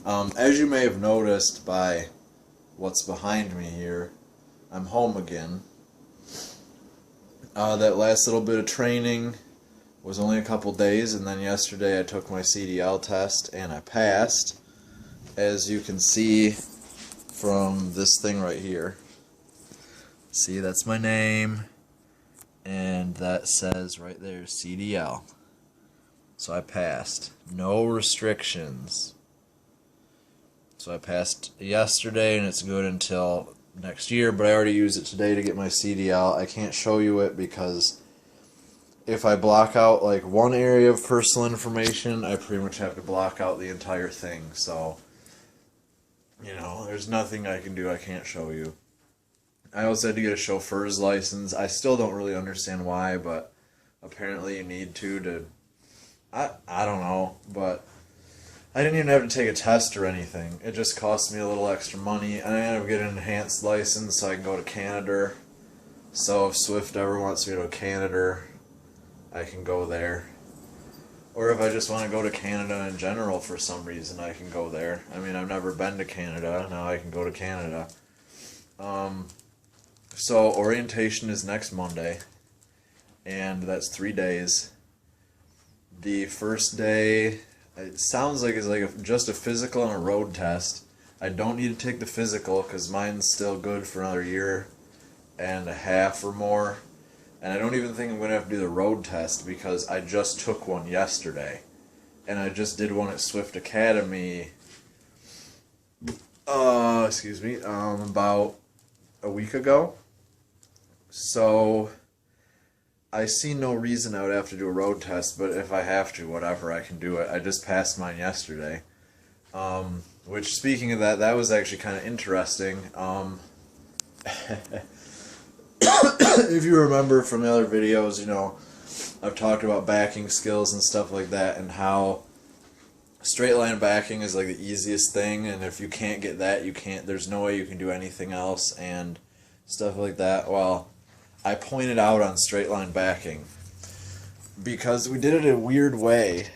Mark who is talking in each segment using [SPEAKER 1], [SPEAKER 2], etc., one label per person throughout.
[SPEAKER 1] As you may have noticed by what's behind me here, I'm home again. That last little bit of training was only a couple days, and then yesterday I took my CDL test and I passed, as you can see from this thing right here. See, that's my name, and that says right there CDL. So I passed. No restrictions. So I passed yesterday, and it's good until next year, but I already used it today to get my CDL. I can't show you it because if I block out like one area of personal information, I pretty much have to block out the entire thing. So, you know, there's nothing I can do. I can't show you. I also had to get a chauffeur's license. I still don't really understand why, but apparently you need to I don't know, but I didn't even have to take a test or anything. It just cost me a little extra money, and I ended up getting an enhanced license so I can go to Canada. So if Swift ever wants me to go to Canada, I can go there. Or if I just want to go to Canada in general for some reason, I can go there. I mean, I've never been to Canada. Now I can go to Canada. So orientation is next Monday, and that's 3 days. The first day, it sounds like it's like just a physical and a road test. I don't need to take the physical because mine's still good for another year and a half or more. And I don't even think I'm going to have to do the road test because I just took one yesterday. And I just did one at Swift Academy, about a week ago. So I see no reason I would have to do a road test, but if I have to, whatever, I can do it. I just passed mine yesterday. Which, speaking of that, that was actually kind of interesting. If you remember from the other videos, you know, I've talked about backing skills and stuff like that, and how straight line backing is like the easiest thing, and if you can't get that, there's no way you can do anything else, and stuff like that. Well, I pointed out on straight line backing because we did it in a weird way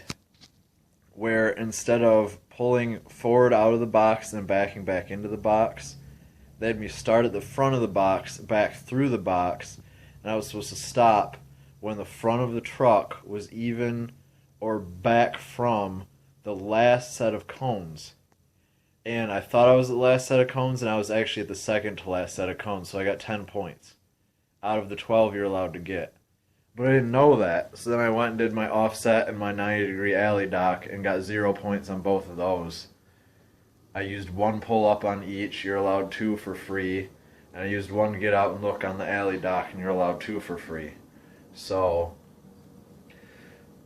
[SPEAKER 1] where instead of pulling forward out of the box and backing back into the box, they had me start at the front of the box, back through the box, and I was supposed to stop when the front of the truck was even or back from the last set of cones. And I thought I was at the last set of cones, and I was actually at the second to last set of cones, so I got 10 points out of the 12 you're allowed to get. But I didn't know that, so then I went and did my offset and my 90-degree alley dock and got 0 points on both of those. I used one pull up on each, you're allowed 2 for free, and I used one get out and look on the alley dock, and you're allowed 2 for free. So,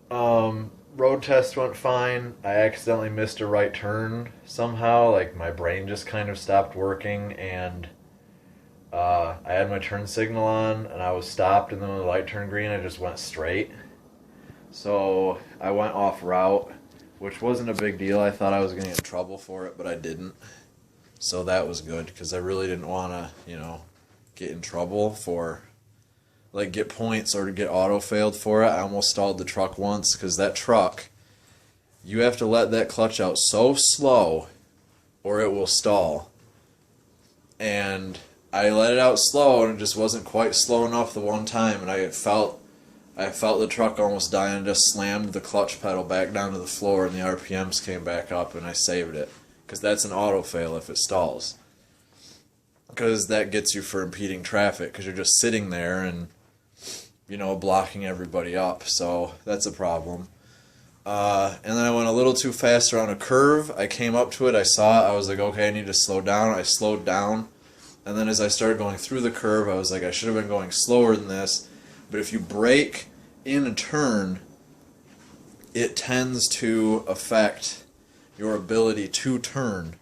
[SPEAKER 1] road test went fine. I accidentally missed a right turn somehow, like my brain just kind of stopped working, and I had my turn signal on, and I was stopped, and then when the light turned green, I just went straight. So I went off route, which wasn't a big deal. I thought I was going to get in trouble for it, but I didn't. So that was good, because I really didn't want to, you know, get in trouble for, like, get points or to get auto-failed for it. I almost stalled the truck once, because that truck, you have to let that clutch out so slow, or it will stall. And I let it out slow, and it just wasn't quite slow enough the one time, and I felt the truck almost die, and just slammed the clutch pedal back down to the floor, and the RPMs came back up, and I saved it. Because that's an auto fail if it stalls. Because that gets you for impeding traffic, because you're just sitting there and, you know, blocking everybody up. So that's a problem. And then I went a little too fast around a curve. I came up to it, I saw it, I was like, okay, I need to slow down. I slowed down. And then as I started going through the curve, I was like, I should have been going slower than this. But if you brake in a turn, it tends to affect your ability to turn.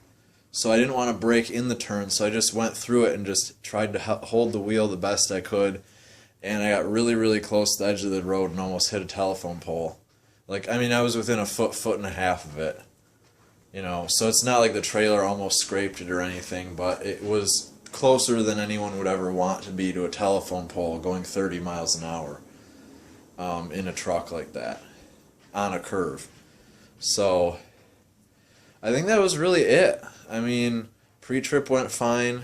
[SPEAKER 1] So I didn't want to brake in the turn, so I just went through it and just tried to hold the wheel the best I could. And I got really, really close to the edge of the road and almost hit a telephone pole. Like, I mean, I was within a foot and a half of it. You know, so it's not like the trailer almost scraped it or anything, but it was closer than anyone would ever want to be to a telephone pole going 30 miles an hour in a truck like that on a curve. So I think that was really it. I mean, pre-trip went fine.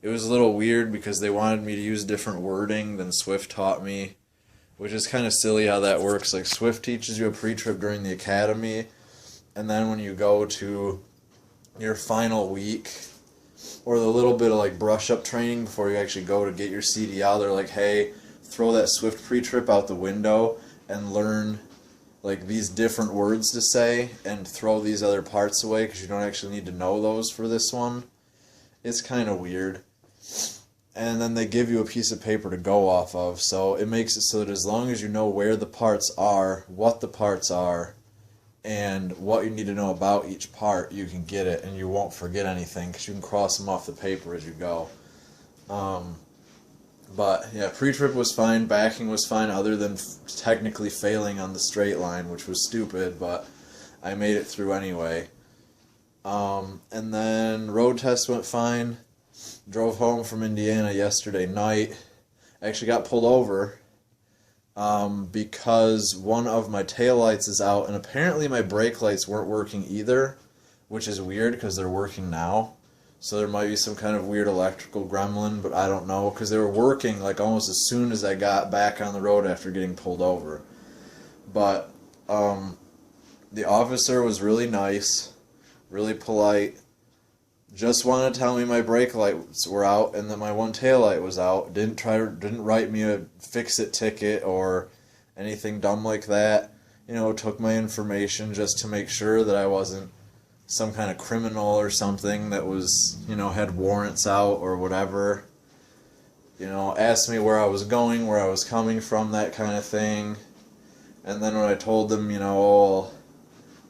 [SPEAKER 1] It was a little weird because they wanted me to use different wording than Swift taught me, which is kind of silly how that works. Like, Swift teaches you a pre-trip during the academy, and then when you go to your final week, or the little bit of like brush-up training before you actually go to get your CDL, they're like, hey, throw that Swift pre-trip out the window and learn like these different words to say and throw these other parts away because you don't actually need to know those for this one. It's kind of weird. And then they give you a piece of paper to go off of, so it makes it so that as long as you know where the parts are, what the parts are, and what you need to know about each part, you can get it and you won't forget anything because you can cross them off the paper as you go. But yeah, pre-trip was fine, backing was fine, other than technically failing on the straight line, which was stupid, but I made it through anyway. And then road test went fine. Drove home from Indiana yesterday night. Actually got pulled over because one of my taillights is out, and apparently my brake lights weren't working either, which is weird because they're working now. So there might be some kind of weird electrical gremlin, but I don't know, because they were working like almost as soon as I got back on the road after getting pulled over. But the officer was really nice, really polite, just wanted to tell me my brake lights were out and that my one tail light was out. Didn't write me a fix-it ticket or anything dumb like that. You know, took my information just to make sure that I wasn't some kind of criminal or something that was, you know, had warrants out or whatever. You know, asked me where I was going, where I was coming from, that kind of thing. And then when I told them, you know, oh,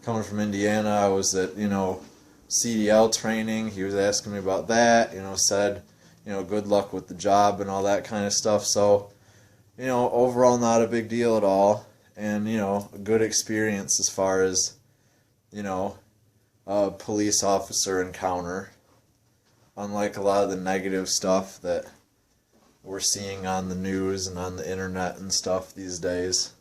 [SPEAKER 1] coming from Indiana, I was at, you know, CDL training, he was asking me about that, you know, said, you know, good luck with the job and all that kind of stuff. So, you know, overall not a big deal at all. And, you know, a good experience as far as, you know, a police officer encounter. Unlike a lot of the negative stuff that we're seeing on the news and on the internet and stuff these days.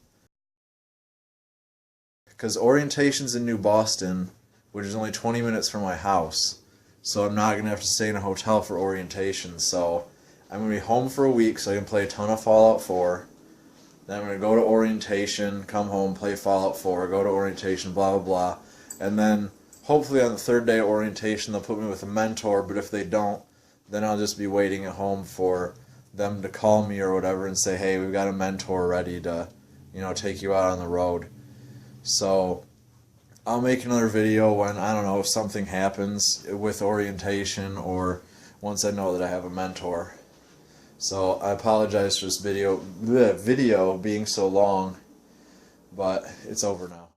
[SPEAKER 1] Because orientation's in New Boston, which is only 20 minutes from my house, so I'm not going to have to stay in a hotel for orientation. So I'm going to be home for a week so I can play a ton of Fallout 4. Then I'm going to go to orientation, come home, play Fallout 4, go to orientation, blah, blah, blah. And then hopefully on the third day of orientation they'll put me with a mentor, but if they don't, then I'll just be waiting at home for them to call me or whatever and say, hey, we've got a mentor ready to, you know, take you out on the road. So I'll make another video when, I don't know, if something happens with orientation or once I know that I have a mentor. So I apologize for this video being so long, but it's over now.